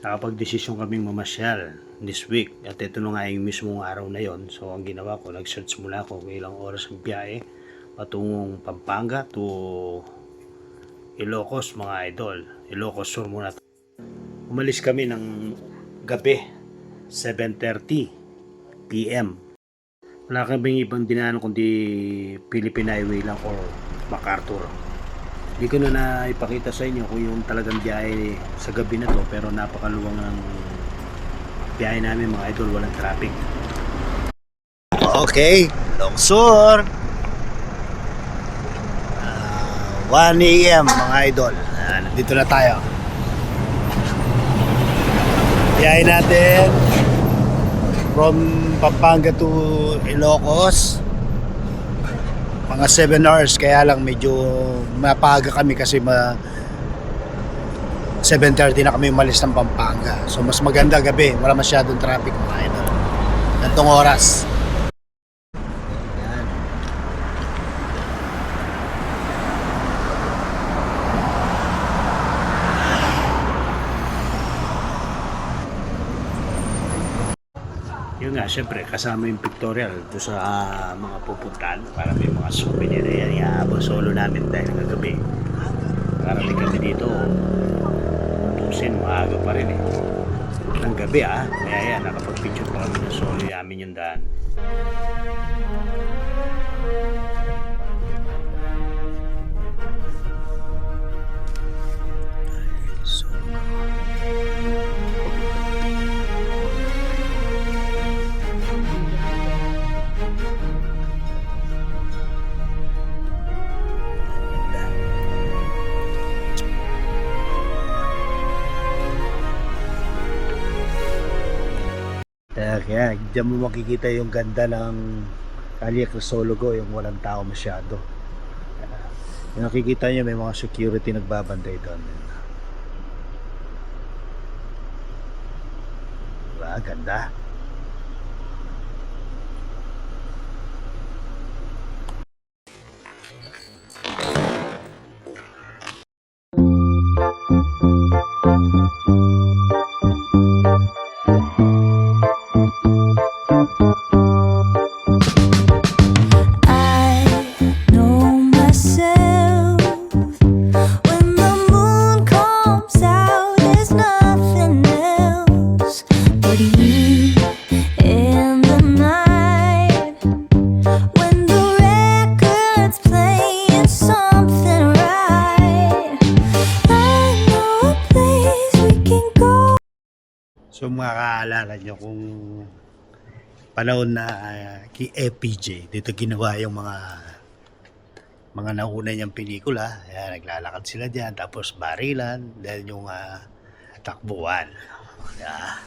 Nakapag-desisyon kaming mamasyal this week at ito na nga yung mismong araw na yon. So ang ginawa ko, nag-search muna ako kung ilang oras ang biyahe patungong Pampanga to Ilocos mga idol. Ilocos Sur muna. Umalis kami ng gabi 7:30 PM. Wala kaming ibang dinaanan kundi Philippine Highway lang or MacArthur. Hindi ko na ipakita sa inyo kung yung talagang biyahe sa gabi na to, pero napakaluwang ng biyahe namin mga idol, walang traffic. Okay, Longsor 1 AM mga idol. Nandito na tayo. Biyahe natin from Pampanga to Ilocos mga 7 hours, kaya lang medyo mapaga kami kasi 7:30 na kami umalis ng Pampanga. So mas maganda gabi, wala masyadong traffic mga idol. Gantong oras. Yan. Yun nga, syempre kasama yung pictorial doon sa mga pupuntahan para may mga souvenir. Yan, iabot solo namin dahil kagabi. Karami kami dito, tusin, maaga pa rin ng gabi Kaya yan, nakapag-picture pa kami ng solo yamin yung daan. Kaya diyan mo makikita yung ganda ng Calle Crisologo, yung walang tao masyado. Yung nakikita nyo may mga security nagbabantay doon. Diba? Ganda. So makakaalala nyo kung panahon na kay FPJ, dito ginawa yung mga nauna niyang pelikula. Ayan, naglalakad sila dyan, tapos barilan, dahil yung takbuhan. Yeah.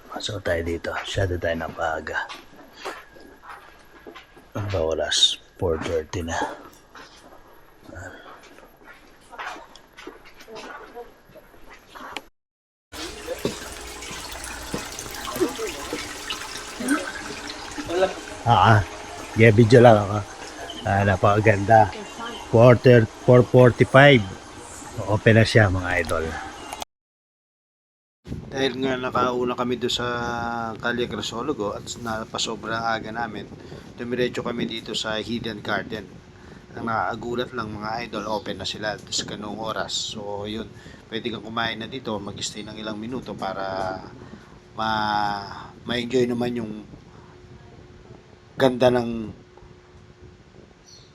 Pasok tayo dito. Shadow tayo ng paaga. Ang oras 4:30 na. Yeah, video lang ako. Napakaganda. 4:45. Open na siya mga idol. Dahil nga nakauna kami doon sa Calle Crisologo at napasobrang aga namin, dumiretso kami dito sa Hidden Garden. Ang nakakagulat lang mga idol, open na sila sa ganung oras. So yun, pwede kang kumain na dito, mag-stay ng ilang minuto para ma-enjoy naman yung ganda ng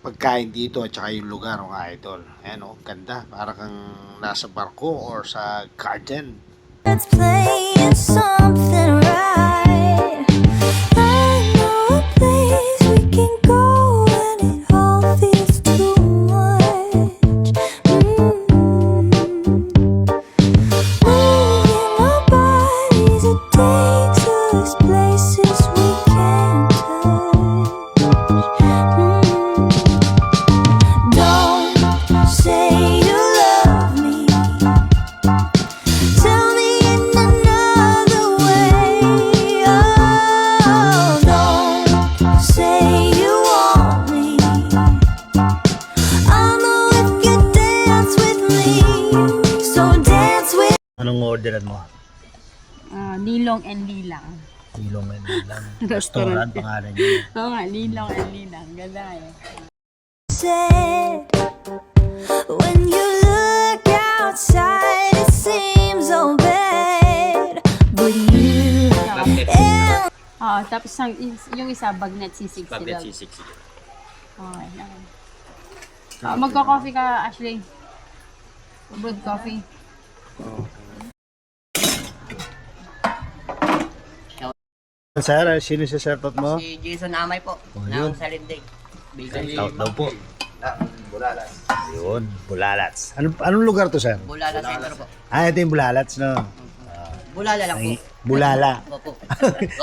pagkain dito at saka yung lugar mga idol. Ayan ganda, para kang nasa barko or sa garden. Let's play something right. I know a place we can go when it all feels too much. Moving our bodies, it takes us places we can't touch. orderan mo? Nilong and Lilang. Ilong and lang. Restaurant. Restaurant, pangalan niya. Oo nga, Nilong and Lilang. Ganda eh. Said when you look outside, it seems so bad. But you and Tapos yung isa, Bagnet sisig Bagnet sila. sisig. Okay, okay. Magka-coffee ka, Ashley. Brewed coffee. Sir, sino si shoutout mo? Si Jason Amay po, Oh, yun. ng Salindig. Shoutout daw po. Yun, Bulalats. Anong lugar to, sir? Bulala Center po. Ito yung Bulalats, no? Bulala lang po. Bulala. Opo.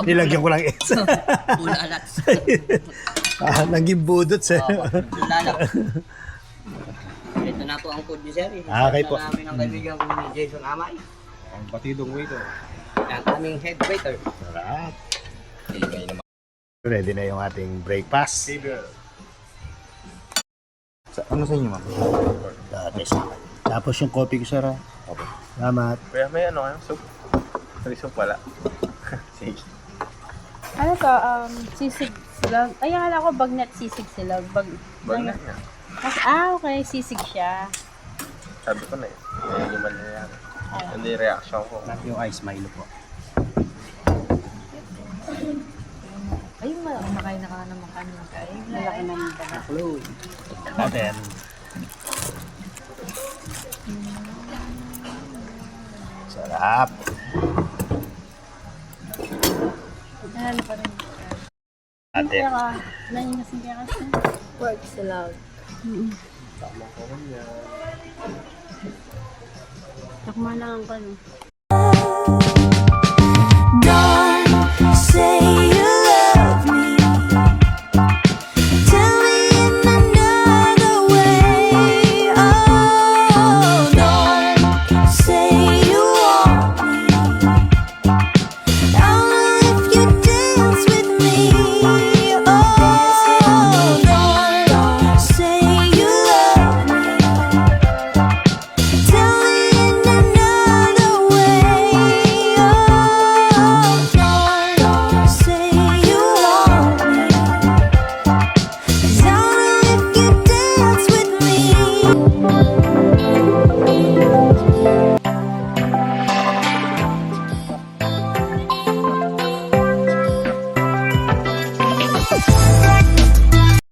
Nilagyan ko lang S. Bulalats. Naging budot, sir. Opo, Bulala. Ito na po ang food ni Sir. Okay po. Namin ang kaibigan ko ni Jason Amay. Ang batidong waiter. Ang aming head waiter. Alright. Ready na yung ating breakfast. Ano sa inyo, ma'am? Dati sa akin. Tapos yung coffee ko, sir. Salamat. Kuya, may ano kayo? Soup? May soup wala. Sige. Ano to? Sisig sila. Ay, akala ko Bagnet sisig sila. Bag na yan. Okay. Sisig siya. Sabi ko na eh. Hindi man na yan. Hindi reaction ko. Yung ice Milo po. Ay, makain na ka naman kanina. Malaki na yung taga. Natin. Sarap. Nalala pa rin. Natin. Kaya ka, nangingasin kaya kasi. Work sa loud. Takma lang ang kano.